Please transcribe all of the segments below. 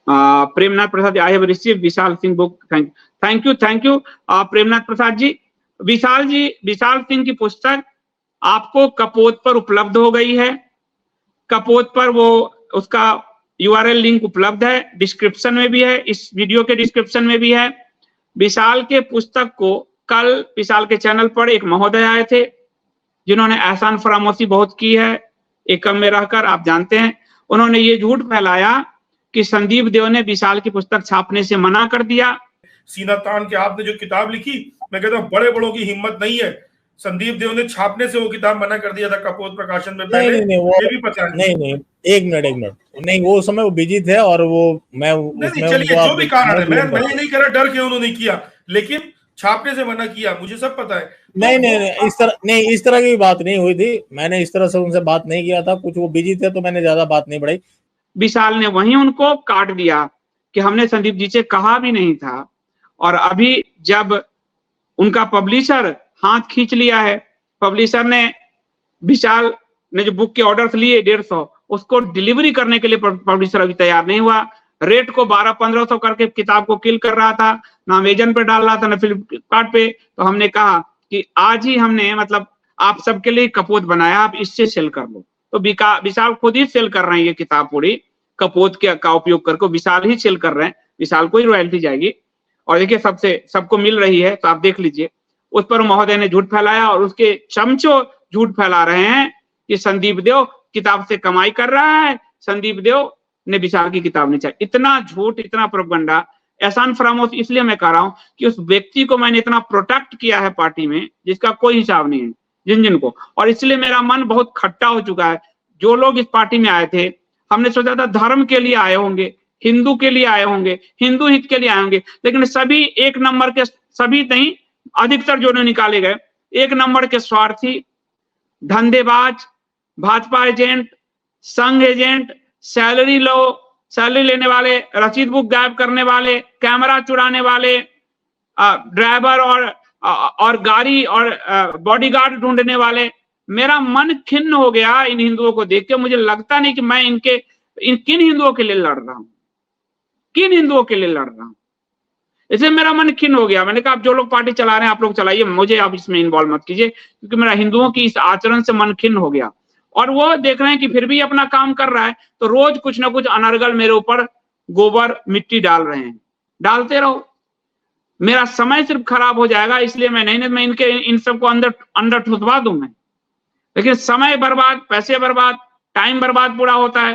Premnath Prasad, I have receive Vishal Singh book, thank you Premnath Prasad ji. Vishal Singh की पुस्तक आपको कपोत पर उपलब्ध हो गई है। कपोत पर वो उसका यूआरएल लिंक उपलब्ध है, डिस्क्रिप्शन में भी है, इस वीडियो के डिस्क्रिप्शन में भी है। विशाल के पुस्तक को कल विशाल के चैनल पर एक महोदय आए थे जिन्होंने एहसान फरामोशी बहुत की है एकम में रहकर, आप जानते हैं। उन्होंने ये झूठ फैलाया कि संदीप देव ने विशाल की पुस्तक छापने से मना कर दिया। सीना तान के आपने जो किताब लिखी, मैं कहता हूँ बड़े बड़ों की हिम्मत नहीं है। संदीप देव ने छापने से वो किताब मना कर दिया था कपोत प्रकाशन में पहले। नहीं, वो ये भी पता नहीं, एक मिनट नहीं, वो समय वो बिजी थे और वो मैं नहीं, चलिए जो भी कारण है, मैं ये नहीं कह रहा डर के उन्होंने किया, लेकिन छापने से मना किया, मुझे सब पता है। नहीं, इस तरह की बात नहीं हुई थी। मैंने इस तरह से उनसे बात नहीं किया था, कुछ वो बिजी थे तो मैंने ज्यादा बात नहीं बढ़ाई। विशाल ने वहीं उनको काट दिया कि हमने संदीप जी से कहा भी नहीं था। और अभी जब उनका पब्लिशर हाथ खींच लिया है, पब्लिशर ने विशाल ने जो बुक के ऑर्डर्स लिए 150, उसको डिलीवरी करने के लिए पब्लिशर अभी तैयार नहीं हुआ। रेट को 1200-1500 करके किताब को किल कर रहा था, ना अमेजन पे डाल रहा था ना फ्लिपकार्ट पे। तो हमने कहा कि आज ही हमने मतलब आप सबके लिए कपोत बनाया, आप इससे सेल कर लो। तो विशाल खुद ही सेल कर रहे हैं ये किताब पूरी कपोत का उपयोग करके, विशाल ही सेल कर रहे हैं, विशाल को ही रॉयल्टी जाएगी। और देखिए सबको मिल रही है, तो आप देख लीजिए। उस पर महोदय ने झूठ फैलाया और उसके चमचो झूठ फैला रहे हैं कि संदीप देव किताब से कमाई कर रहा है, संदीप देव ने विशाल की किताब नहीं चाहिए। इतना झूठ, इतना प्रोपगंडा। एहसान फरामोश इसलिए मैं कह रहा हूं कि उस व्यक्ति को मैंने इतना प्रोटेक्ट किया है पार्टी में जिसका कोई हिसाब नहीं है, जिन को, और इसलिए मेरा मन बहुत खट्टा हो चुका है। जो लोग इस पार्टी में आए थे, हमने सोचा था धर्म के लिए आए होंगे, हिंदू के लिए आए होंगे, हिंदू हित के लिए आए होंगे, लेकिन सभी एक नंबर के, सभी नहीं अधिकतर जो निकाले गए, एक नंबर के स्वार्थी, धंधेबाज, भाजपा एजेंट, संघ एजेंट, सैलरी लेने वाले, रसीद बुक गायब करने वाले, कैमरा चुराने वाले, ड्राइवर और गाड़ी और बॉडीगार्ड ढूंढने वाले। मेरा मन खिन्न हो गया इन हिंदुओं को देख के। मुझे लगता नहीं कि मैं किन हिंदुओं के लिए लड़ रहा हूं, किन हिंदुओं के लिए लड़ रहा हूं। इसलिए मेरा मन खिन्न हो गया। मैंने कहा आप जो लोग पार्टी चला रहे हैं आप लोग चलाइए, मुझे आप इसमें इन्वॉल्व मत कीजिए, क्योंकि मेरा हिंदुओं की इस आचरण से मन खिन्न हो गया। और वो देख रहे हैं कि फिर भी अपना काम कर रहा है, तो रोज कुछ ना कुछ अनर्गल मेरे ऊपर गोबर मिट्टी डाल रहे हैं। डालते रहो, मेरा समय सिर्फ खराब हो जाएगा। इसलिए मैं इन सबको अंदर ठुसवा दूं मैं, लेकिन समय बर्बाद, पैसे बर्बाद, टाइम बर्बाद पूरा होता है।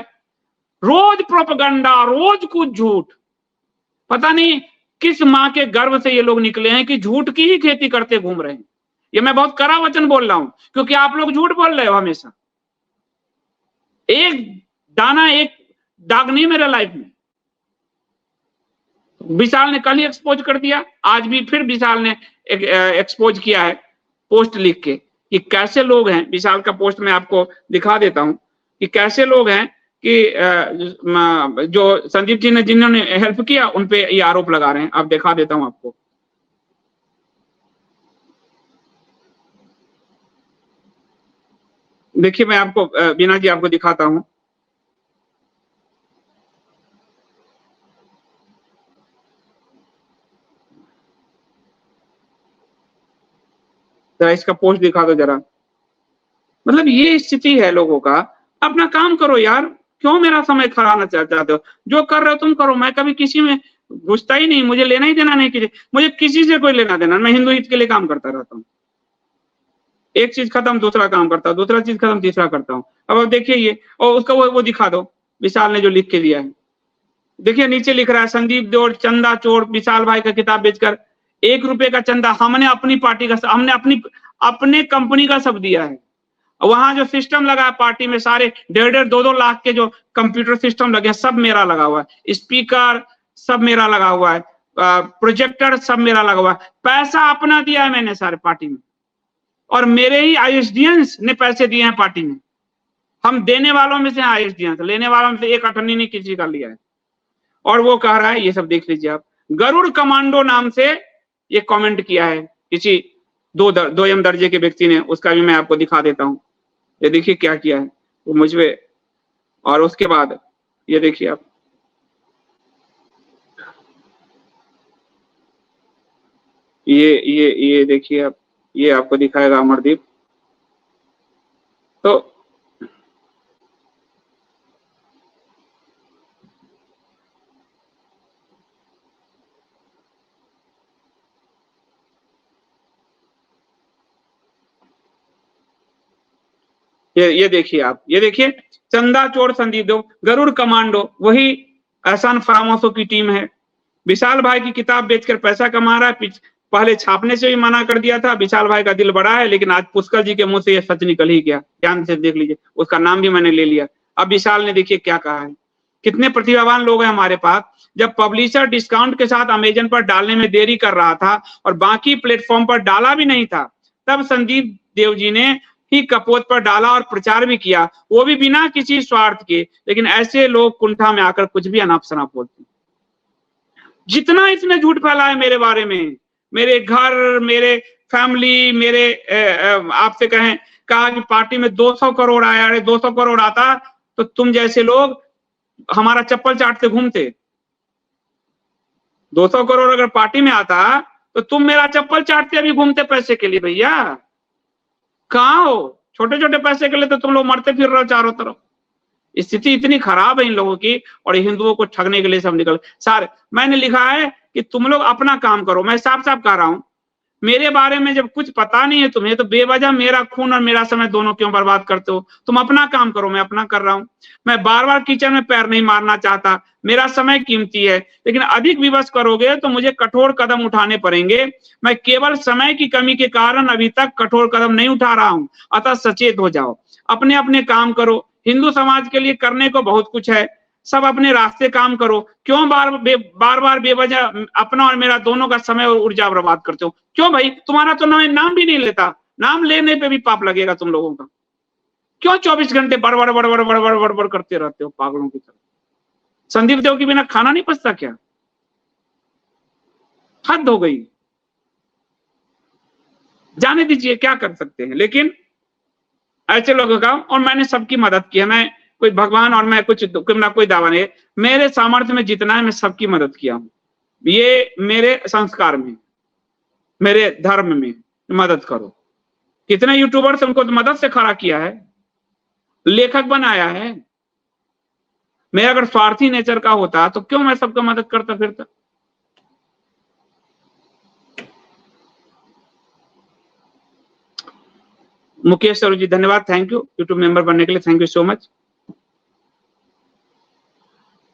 रोज प्रोपेगेंडा, रोज कुछ झूठ। पता नहीं किस माँ के गर्भ से ये लोग निकले हैं कि झूठ की ही खेती करते घूम रहे हैं। ये मैं बहुत कड़ा वचन बोल रहा हूं, क्योंकि आप लोग झूठ बोल रहे हो हमेशा। एक दाना, एक दाग नहीं मेरे लाइफ में। विशाल ने कल ही एक्सपोज कर दिया, आज भी फिर विशाल ने एक्सपोज किया है पोस्ट लिख के कि कैसे लोग हैं। विशाल का पोस्ट मैं आपको दिखा देता हूं कि कैसे लोग हैं कि जो संदीप जी ने जिन्होंने हेल्प किया उन पे ये आरोप लगा रहे हैं। आप दिखा देता हूं आपको। देखिए मैं आपको बीना जी आपको दिखाता हूं। इसका पोस्ट दिखा दो जरा। मतलब ये स्थिति है लोगों का। अपना काम करो यार, क्यों मेरा समय खराबना चाहते हो? जो कर रहे हो तुम करो। मैं कभी किसी में घुसता ही नहीं, मुझे लेना ही देना नहीं किसी, मुझे किसी से कोई लेना देना। मैं हिंदू हित के लिए काम करता रहता हूँ। एक चीज खत्म दूसरा काम करता हूँ, दूसरा चीज खत्म तीसरा करता हूँ। अब देखिए ये, और उसका वो दिखा दो विशाल ने जो लिख के दिया है। देखिए नीचे लिख रहा है संदीप देव चंदा चोर, विशाल भाई का किताब बेचकर 1 रुपए का चंदा हमने अपनी पार्टी का, हमने अपने कंपनी का सब दिया है। वहां जो सिस्टम लगा है पार्टी में, सारे 1.5 2 लाख के जो कंप्यूटर सिस्टम लगे सब मेरा लगा हुआ है, स्पीकर सब मेरा लगा हुआ है, प्रोजेक्टर सब मेरा लगा हुआ है। पैसा अपना दिया है मैंने सारे पार्टी में, और मेरे ही आईएसडीएंस ने पैसे दिए हैं पार्टी में। हम देने वालों में से आईएसडीएंस, लेने वालों में से एक अटर्नी ने किसी का लिया है। और वो कह रहा है, ये सब देख लीजिए आप, गरुड़ कमांडो नाम से ये कमेंट किया है किसी 2 दर्जे के व्यक्ति ने। उसका भी मैं आपको दिखा देता हूं। ये देखिए क्या किया है वो मुझ पे। और उसके बाद ये देखिए आप, ये देखिए आप, ये आपको दिखाएगा अमरदीप। तो ये देखिए आप, ये देखिए चंदा चोर संदीप देव, गरुड़ कमांडो वही एहसान फरामोशों की टीम है। विशाल भाई की किताब बेचकर पैसा कमा रहा है, पहले छापने से भी मना कर दिया था। विशाल भाई का दिल बड़ा है, लेकिन आज पुष्कर जी के मुंह से ये सच निकल ही गया। ध्यान से देख लीजिए, उसका नाम भी मैंने ले लिया। अब विशाल ने देखिए क्या कहा है। कितने प्रतिभावान लोग हैं हमारे पास। जब पब्लिशर डिस्काउंट के साथ अमेजन पर डालने में देरी कर रहा था और बाकी प्लेटफॉर्म पर डाला भी नहीं था, तब संदीप देव जी ने ही कपोत पर डाला और प्रचार भी किया, वो भी बिना किसी स्वार्थ के। लेकिन ऐसे लोग कुंठा में आकर कुछ भी अनाप शनाप बोलते। जितना इसने झूठ फैला है मेरे बारे में, मेरे घर, मेरे फैमिली, मेरे आपसे कहें कहा कि पार्टी में 200 करोड़ आया, अरे 200 करोड़ आता तो तुम जैसे लोग हमारा चप्पल चाटते घूमते। 200 करोड़ अगर पार्टी में आता तो तुम मेरा चप्पल चाटते अभी घूमते पैसे के लिए। भैया कहाँ हो? छोटे छोटे पैसे के लिए तो तुम लोग मरते फिर रहे हो चारों तरफ। स्थिति इतनी खराब है इन लोगों की, और हिंदुओं को ठगने के लिए सब निकल सारे। मैंने लिखा है कि तुम लोग अपना काम करो। मैं साफ साफ कह रहा हूं, मेरे बारे में जब कुछ पता नहीं है तुम्हें तो बेवजह मेरा खून और मेरा समय दोनों क्यों बर्बाद करते हो? तुम अपना काम करो, मैं अपना कर रहा हूं। मैं बार बार किचन में पैर नहीं मारना चाहता, मेरा समय कीमती है, लेकिन अधिक विवश करोगे तो मुझे कठोर कदम उठाने पड़ेंगे। मैं केवल समय की कमी के कारण अभी तक कठोर कदम नहीं उठा रहा हूं। अतः सचेत हो जाओ, अपने अपने काम करो। हिंदू समाज के लिए करने को बहुत कुछ है, सब अपने रास्ते काम करो। क्यों बार बार बेवजह अपना और मेरा दोनों का समय और ऊर्जा बर्बाद करते हो? क्यों भाई? तुम्हारा तो नाम भी नहीं लेता, नाम लेने पे भी पाप लगेगा तुम लोगों का। क्यों 24 घंटे बड़बड़ बड़बड़ बड़बड़ बड़बड़ करते रहते हो पागलों की तरह? संदीप देव के बिना खाना नहीं पचता क्या? हद हो गई। जाने दीजिए, क्या कर सकते हैं। लेकिन ऐसे लोगों का, और मैंने सबकी मदद की है। मैं कोई भगवान और मैं कुछ ना कोई दावा नहीं, मेरे सामर्थ्य में जितना है मैं सबकी मदद किया हूं। ये मेरे संस्कार में, मेरे धर्म में मदद करो। कितने यूट्यूबर्स उनको तो मदद से खड़ा किया है, लेखक बनाया है। मेरा अगर स्वार्थी नेचर का होता तो क्यों मैं सबका मदद करता फिरता? मुकेश सर जी धन्यवाद, थैंक यू यूट्यूब मेंबर बनने के लिए, thank you so much.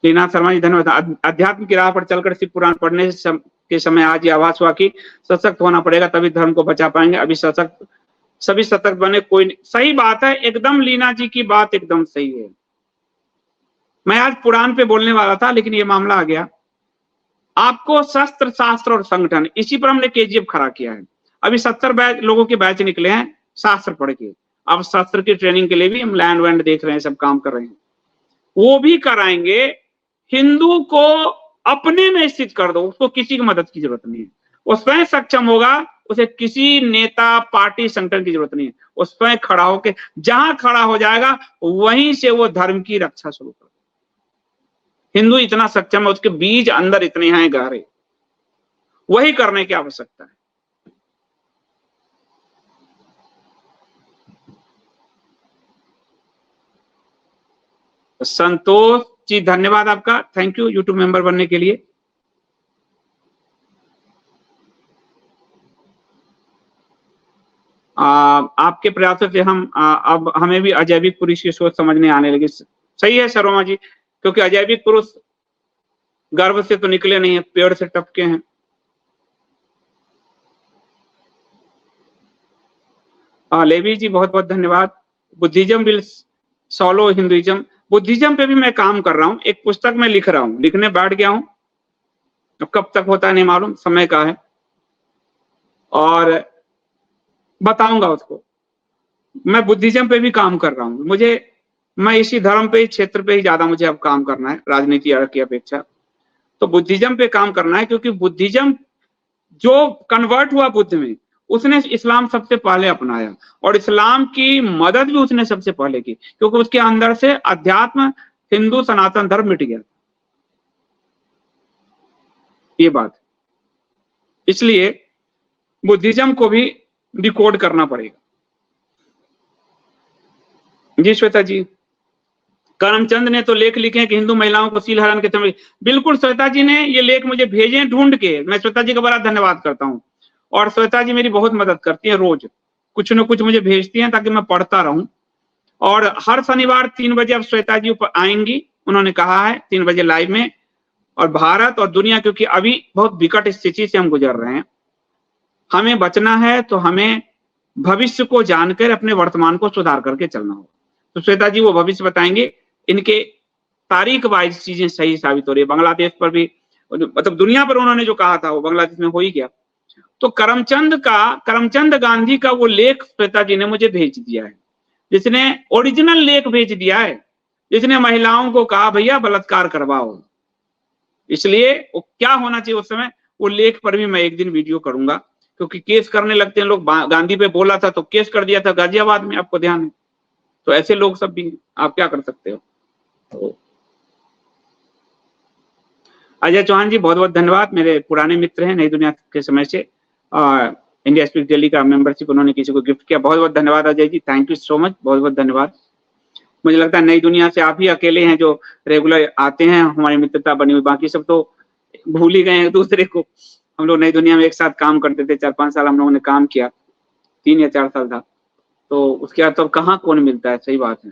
Leena Sharma ji धन्यवाद। अध्यात्म की राह पर चलकर शिव पुराण पढ़ने के समय आज ये आवाज हुआ कि सशक्त होना पड़ेगा, तभी धर्म को बचा पाएंगे। अभी सभी सतर्क बने, कोई नहीं। सही बात है एकदम, लीना जी की बात एकदम सही है। मैं आज पुराण पे बोलने वाला था, लेकिन ये मामला आ गया। आपको शस्त्र, शास्त्र और संगठन, इसी पर हमने केजीएफ खड़ा किया है। अभी 70 लोगों के बैच निकले हैं शास्त्र पढ़ के। अब शास्त्र की ट्रेनिंग के लिए भी हम लैंड वैंड देख रहे हैं, सब काम कर रहे हैं, वो भी कराएंगे। हिंदू को अपने में स्थित कर दो, उसको किसी की मदद की जरूरत नहीं है। वो स्वयं सक्षम होगा, उसे किसी नेता, पार्टी, संगठन की जरूरत नहीं है। वो स्वयं खड़ा होकर जहां खड़ा हो जाएगा वहीं से वो धर्म की रक्षा शुरू कर। हिंदू इतना सक्षम है, उसके बीज अंदर इतने हैं गहरे, वही करने की आवश्यकता है। संतोष जी धन्यवाद आपका, थैंक यू यूट्यूब मेंबर बनने के लिए। आपके प्रयासों से हम अब हमें भी अजैविक पुरुष की सोच समझने आने लगी। सही है शर्मा जी, क्योंकि अजैविक पुरुष गर्भ से तो निकले नहीं है, पेड़ से टपके हैं। लेवी जी बहुत बहुत धन्यवाद। बुद्धिज्म विल सॉलो हिंदुइज्म, बुद्धिज्म पे भी मैं काम कर रहा हूँ। एक पुस्तक में लिख रहा हूँ, लिखने बैठ गया हूँ, कब तक होता है नहीं मालूम, समय का है, और बताऊंगा उसको। मैं बुद्धिज्म पे भी काम कर रहा हूँ। मैं इसी धर्म पे, क्षेत्र पे ही ज्यादा मुझे अब काम करना है, राजनीति की अपेक्षा। तो बुद्धिज्म पे काम करना है, क्योंकि बुद्धिज्म जो कन्वर्ट हुआ बुद्ध में, उसने इस्लाम सबसे पहले अपनाया, और इस्लाम की मदद भी उसने सबसे पहले की, क्योंकि उसके अंदर से अध्यात्म, हिंदू सनातन धर्म मिट गया, ये बात। इसलिए बुद्धिज्म को भी डिकोड करना पड़ेगा। जी श्वेता जी, करमचंद ने तो लेख लिखे हैं कि हिंदू महिलाओं को सील हरण के समय, बिल्कुल श्वेता जी ने ये लेख मुझे भेजे ढूंढ के, मैं श्वेता जी का बड़ा धन्यवाद करता हूँ। और श्वेता जी मेरी बहुत मदद करती है, रोज कुछ न कुछ मुझे भेजती हैं ताकि मैं पढ़ता रहूं। और हर शनिवार 3 बजे अब श्वेता जी ऊपर आएंगी, उन्होंने कहा है 3 बजे लाइव में। और भारत और दुनिया, क्योंकि अभी बहुत विकट स्थिति से हम गुजर रहे हैं, हमें बचना है तो हमें भविष्य को जानकर अपने वर्तमान को सुधार करके चलना होगा। तो श्वेता जी वो भविष्य बताएंगे, इनके तारीख वाइज चीजें सही साबित हो रही है। बांग्लादेश पर भी, मतलब दुनिया पर उन्होंने जो कहा था वो बांग्लादेश में हो ही गया। तो करमचंद गांधी का वो लेख श्वेता जी ने मुझे भेज दिया है, जिसने ओरिजिनल लेख भेज दिया है, जिसने महिलाओं को कहा भैया बलात्कार करवाओ। इसलिए वो क्या होना चाहिए उस समय, वो लेख पर भी मैं एक दिन वीडियो करूंगा, क्योंकि केस करने लगते हैं लोग। गांधी पे बोला था तो केस कर दिया था गाजियाबाद में, आपको ध्यान है। तो ऐसे लोग सब भी, आप क्या कर सकते हो। तो अजय चौहान जी बहुत बहुत धन्यवाद, मेरे पुराने मित्र हैं नई दुनिया के समय से। इंडिया स्पीक दिल्ली का मेंबरशिप उन्होंने किसी को गिफ्ट किया, बहुत बहुत धन्यवाद Ajay ji, thank you so much, बहुत बहुत धन्यवाद। मुझे लगता है नई दुनिया से आप ही अकेले हैं जो रेगुलर आते हैं, हमारी मित्रता बनी हुई, बाकी सब तो भूल ही गए हैं दूसरे को। हम लोग नई दुनिया में एक साथ काम करते थे, 4-5 साल हम लोगों ने काम किया, 3 या 4 साल था। तो उसके बाद तो कहाँ कौन मिलता है, सही बात है।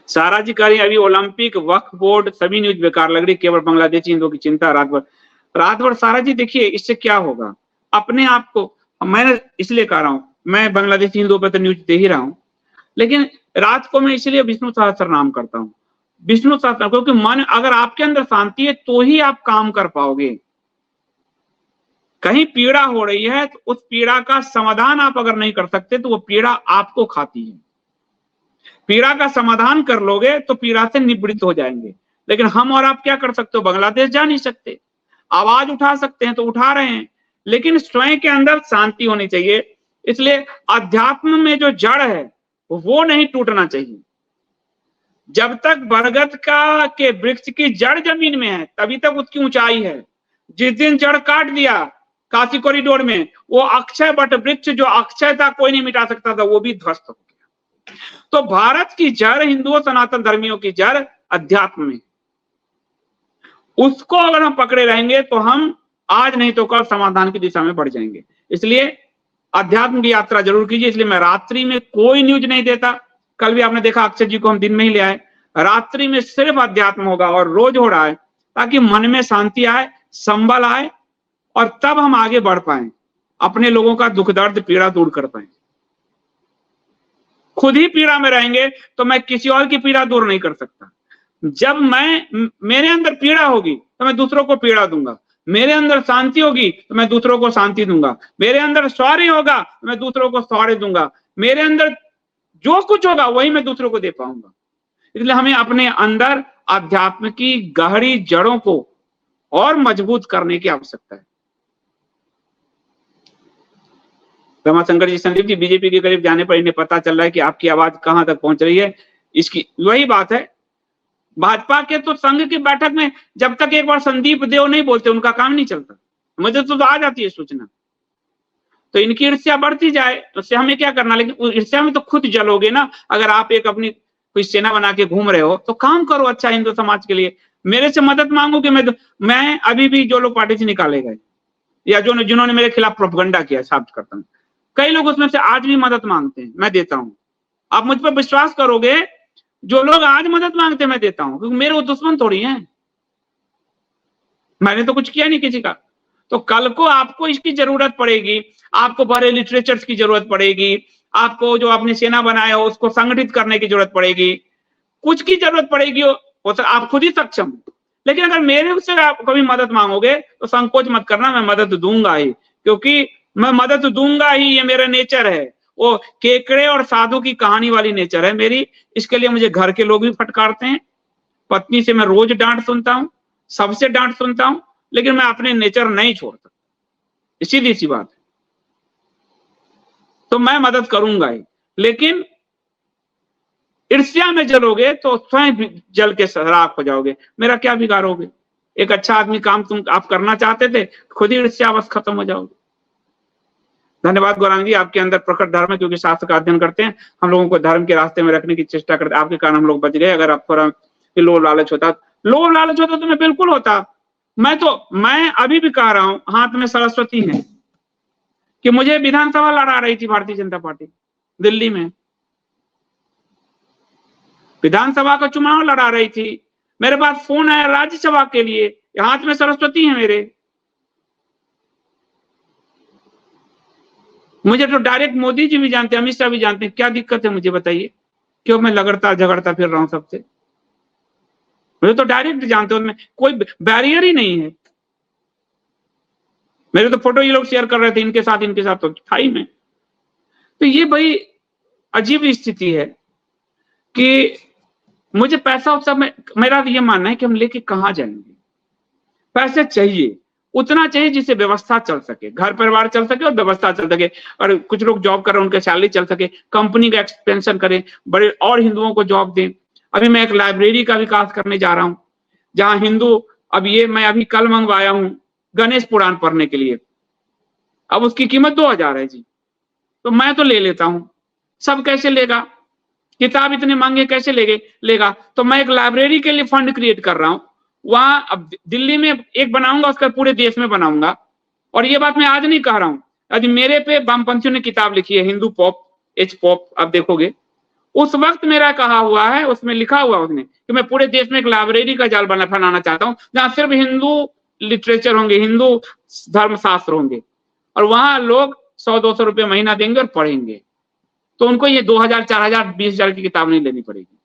सारा जी कह रही है अभी ओलंपिक, वक्फ बोर्ड, सभी न्यूज बेकार लग रही, केवल बांग्लादेशी हिंदुओं की चिंता रात भर। सारा जी देखिए, इससे क्या होगा, अपने आप को, मैं इसलिए कह रहा हूं, मैं बांग्लादेशी हिंदुओं पर तो न्यूज दे ही रहा हूं, लेकिन रात को मैं इसलिए विष्णु सहस्त्र नाम करता हूं, विष्णु सहस्त्र, क्योंकि मन, अगर आपके अंदर शांति है तो ही आप काम कर पाओगे। कहीं पीड़ा हो रही है तो उस पीड़ा का समाधान आप अगर नहीं कर सकते तो वो पीड़ा आपको खाती है। पीड़ा का समाधान कर लोगे तो पीड़ा से निवृत्त हो जाएंगे। लेकिन हम और आप क्या कर सकते हो, बांग्लादेश जा नहीं सकते, आवाज उठा सकते हैं तो उठा रहे हैं, लेकिन स्वयं के अंदर शांति होनी चाहिए। इसलिए अध्यात्म में जो जड़ है वो नहीं टूटना चाहिए। जब तक बरगद के वृक्ष की जड़ जमीन में है तभी तक उसकी ऊंचाई है। जिस दिन जड़ काट दिया काशी कॉरिडोर में, वो अक्षय बट वृक्ष जो अक्षय था कोई नहीं मिटा सकता था, वो भी ध्वस्त हो गया। तो भारत की जड़, हिंदुओं सनातन धर्मियों की जड़ अध्यात्म में, उसको अगर हम पकड़े रहेंगे तो हम आज नहीं तो कल समाधान की दिशा में बढ़ जाएंगे। इसलिए अध्यात्म की यात्रा जरूर कीजिए। इसलिए मैं रात्रि में कोई न्यूज नहीं देता। कल भी आपने देखा अक्षय जी को हम दिन में ही ले आए, रात्रि में सिर्फ अध्यात्म होगा और रोज हो रहा है, ताकि मन में शांति आए, संबल आए, और तब हम आगे बढ़ पाए, अपने लोगों का दुख दर्द पीड़ा दूर कर पाए। खुद ही पीड़ा में रहेंगे तो मैं किसी और की पीड़ा दूर नहीं कर सकता। जब मेरे अंदर पीड़ा होगी तो मैं दूसरों को पीड़ा दूंगा, मेरे अंदर शांति होगी तो मैं दूसरों को शांति दूंगा, मेरे अंदर शौर्य होगा तो मैं दूसरों को शौर्य दूंगा, मेरे अंदर जो कुछ होगा वही मैं दूसरों को दे पाऊंगा। इसलिए हमें अपने अंदर अध्यात्म की गहरी जड़ों को और मजबूत करने की आवश्यकता है। रमाशंकर जी, संदीप जी, बीजेपी के करीब जाने पर इन्हें पता चल रहा है कि आपकी आवाज कहां तक पहुंच रही है। इसकी वही बात है, भाजपा के तो संघ की बैठक में जब तक एक बार संदीप देव नहीं बोलते उनका काम नहीं चलता। मुझे तो आ जाती है सूचना, तो इनकी ईर्ष्या बढ़ती जाए तो उससे हमें क्या करना। लेकिन ईर्ष्या में तो खुद जलोगे ना। अगर आप एक अपनी कोई सेना बना के घूम रहे हो तो काम करो अच्छा हिंदू समाज के लिए। मेरे से मदद मांगो कि मैं अभी भी जो लोग पार्टी से निकाले गए या जिन्होंने मेरे खिलाफ प्रोपगंडा किया, साबित करता हूँ, कई लोग उसमें से आज भी मदद मांगते हैं, मैं देता हूं। आप मुझ पर विश्वास करोगे, जो लोग आज मदद मांगते हैं मैं देता हूं, क्योंकि मेरे वो दुश्मन थोड़ी हैं, मैंने तो कुछ किया नहीं किसी का। तो कल को आपको इसकी जरूरत पड़ेगी, आपको बड़े लिटरेचर्स की जरूरत पड़ेगी, आपको जो आपने सेना बनाया हो उसको संगठित करने की जरूरत पड़ेगी, कुछ की जरूरत पड़ेगी, आप खुद ही सक्षम। लेकिन अगर मेरे से आप कभी मदद मांगोगे तो संकोच मत करना, मैं मदद दूंगा ही, क्योंकि मैं मदद दूंगा ही, ये मेरा नेचर है। वो केकड़े और साधु की कहानी वाली नेचर है मेरी। इसके लिए मुझे घर के लोग भी फटकारते हैं, पत्नी से मैं रोज डांट सुनता हूं, सबसे डांट सुनता हूं, लेकिन मैं अपने नेचर नहीं छोड़ सकता। सीधी सी बात है। तो मैं मदद करूंगा ही, लेकिन ईर्ष्या में जलोगे तो स्वयं जल के राख हो जाओगे। मेरा क्या बिगाड़ोगे। एक अच्छा आदमी काम तुम आप करना चाहते थे, खुद ही ईर्ष्यावश खत्म हो जाओगे। धन्यवाद गौरांग जी, आपके अंदर प्रकट धर्म है, क्योंकि शास्त्र का अध्ययन करते हैं, हम लोगों को धर्म के रास्ते में रखने की चेष्टा करते हैं। आपके कारण हम लोग बच गए। अगर आप थोड़ा लोभ लालच होता तो मैं बिल्कुल होता। मैं अभी भी कह रहा हूं, हाथ में सरस्वती है कि मुझे विधानसभा लड़ा रही थी भारतीय जनता पार्टी दिल्ली में, विधानसभा का चुनाव लड़ा रही थी। मेरे पास फोन आया राज्यसभा के लिए, हाथ में सरस्वती है मेरे। मुझे तो डायरेक्ट मोदी जी भी जानते हैं, अमित शाह भी जानते हैं। क्या दिक्कत है मुझे बताइए, क्यों मैं लगड़ता झगड़ता फिर रहा हूं सबसे? मुझे तो डायरेक्ट जानते हो, उनमें कोई बैरियर ही नहीं है। मेरे तो फोटो ये लोग शेयर कर रहे थे, इनके साथ तो था ही मैं। तो ये बड़ी अजीब स्थिति है कि मुझे पैसा उस सब में, मेरा ये मानना है कि हम लेके कहां जाएंगे। पैसे चाहिए, उतना चाहिए जिससे व्यवस्था चल सके, घर परिवार चल सके और व्यवस्था चल सके। और कुछ लोग जॉब कर रहे हैं, उनके सैलरी चल सके, कंपनी का एक्सपेंशन करें, बड़े और हिंदुओं को जॉब दें। अभी मैं एक लाइब्रेरी का विकास करने जा रहा हूं, जहां हिंदू, अब ये मैं अभी कल मंगवाया हूं गणेश पुराण पढ़ने के लिए। अब उसकी कीमत 2000 है जी, तो मैं तो ले लेता हूं, सब कैसे लेगा? किताब इतने महंगे कैसे लेगा? तो मैं एक लाइब्रेरी के लिए फंड क्रिएट कर रहा हूं। वहां अब दिल्ली में एक बनाऊंगा, उसका पूरे देश में बनाऊंगा। और ये बात मैं आज नहीं कह रहा हूं, आज मेरे पे वामपंथियों ने किताब लिखी है, हिंदू पॉप, एच पॉप, आप देखोगे उस वक्त मेरा कहा हुआ है, उसमें लिखा हुआ उसने कि मैं पूरे देश में एक लाइब्रेरी का जाल बनाना चाहता हूं, जहां सिर्फ हिंदू लिटरेचर होंगे, हिंदू धर्मशास्त्र होंगे, और वहां लोग 100-200 रुपये महीना देंगे और पढ़ेंगे। तो उनको ये 2000, 4000, 20,000 की किताब नहीं लेनी पड़ेगी,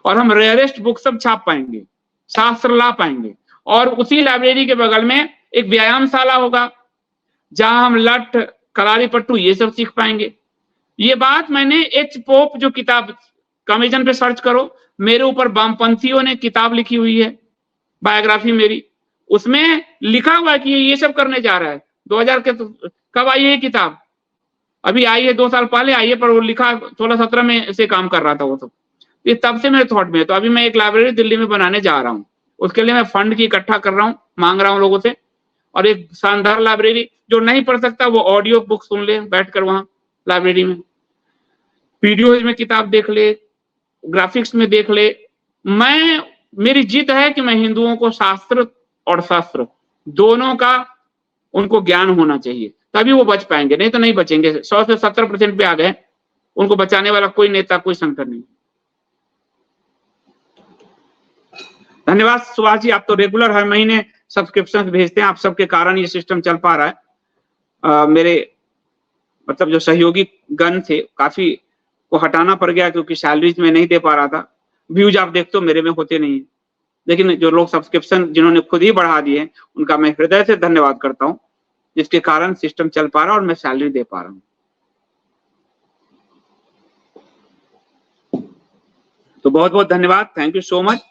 और हम रेयरेस्ट बुक सब छाप पाएंगे, शास्त्र ला पाएंगे। और उसी लाइब्रेरी के बगल में एक व्यायामशाला होगा, जहां हम लठ, कलारी पट्टू ये सब सीख पाएंगे। ये बात मैंने एच पोप, जो किताब अमेज़न पे सर्च करो, मेरे ऊपर वामपंथियों ने किताब लिखी हुई है, बायोग्राफी मेरी, उसमें लिखा हुआ है कि ये सब करने जा रहा है। 2000 के कब आई है किताब? अभी आई है, 2 साल पहले आई है, पर वो लिखा 16-17 में से काम कर रहा था वो सब। ये तब से मेरे थॉट में है। तो अभी मैं एक लाइब्रेरी दिल्ली में बनाने जा रहा हूँ, उसके लिए मैं फंड की इकट्ठा कर रहा हूँ, मांग रहा हूँ लोगों से। और एक शानदार लाइब्रेरी, जो नहीं पढ़ सकता वो ऑडियो बुक सुन ले बैठकर वहां लाइब्रेरी में, वीडियो में किताब देख ले, ग्राफिक्स में देख ले। मेरी जिद है कि मैं हिंदुओं को शास्त्र और शास्त्र दोनों का उनको ज्ञान होना चाहिए, तभी वो बच पाएंगे, नहीं तो नहीं बचेंगे। 100 से 70% पे आ गए, उनको बचाने वाला कोई नेता, कोई संगठन नहीं। धन्यवाद सुभाष जी, आप तो रेगुलर हर महीने सब्सक्रिप्शन भेजते हैं, आप सबके कारण ये सिस्टम चल पा रहा है। मेरे मतलब जो सहयोगी गण थे, काफी को हटाना पड़ गया, क्योंकि सैलरीज में नहीं दे पा रहा था। व्यूज आप देखते हो मेरे में होते नहीं है, लेकिन जो लोग सब्सक्रिप्शन जिन्होंने खुद ही बढ़ा दिए, उनका मैं हृदय से धन्यवाद करता हूँ, जिसके कारण सिस्टम चल पा रहा है और मैं सैलरी दे पा रहा हूँ। तो बहुत बहुत धन्यवाद, थैंक यू सो मच।